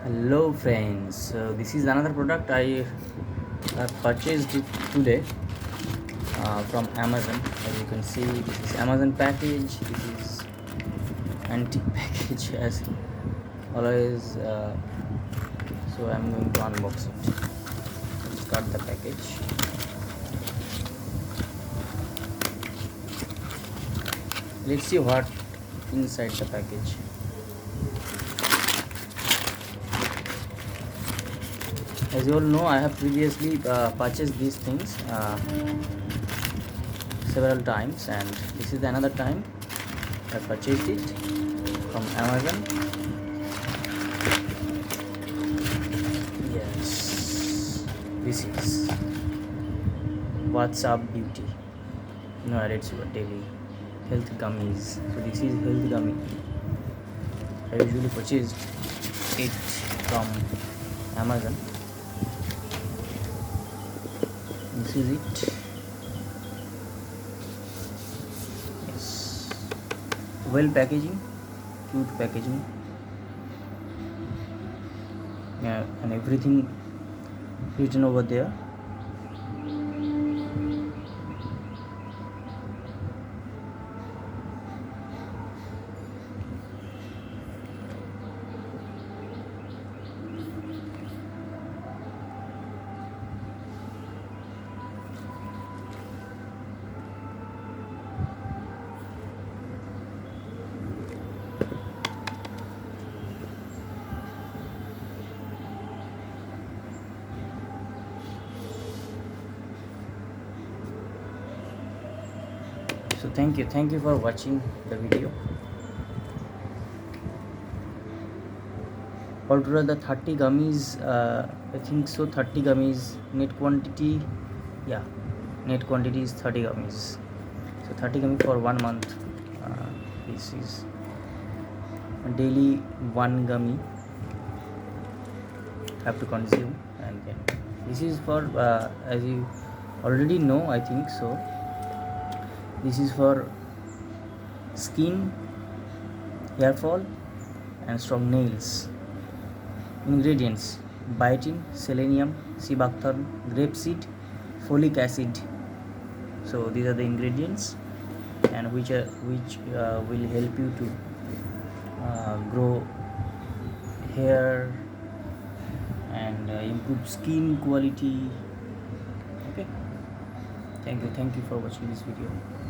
Hello friends, so this is another product I purchased it today from Amazon. As you can see, this is Amazon package. This is antique package as always. So I'm going to unbox it. Let's start the package. Let's see what inside the package. As you all know, I have previously purchased these things several times, and this is another time I purchased it from Amazon. Yes, this is What's Up Beauty. No, it's your daily health gummies. So this is health gummy. I usually purchased it from Amazon. This is it. Yes, well packaging, cute packaging. Yeah, and everything written over there. So thank you for watching the video. Altogether 30 gummies, I think so. 30 gummies, net quantity, yeah, net quantity is 30 gummies. So 30 gummy for 1 month. This is daily 1 gummy have to consume, and then this is for as you already know, I think so, this is for skin, hair fall and strong nails. Ingredients: biotin, selenium, sea buckthorn, grapeseed, folic acid. So these are the ingredients, and which will help you to grow hair and improve skin quality. Okay, thank you for watching this video.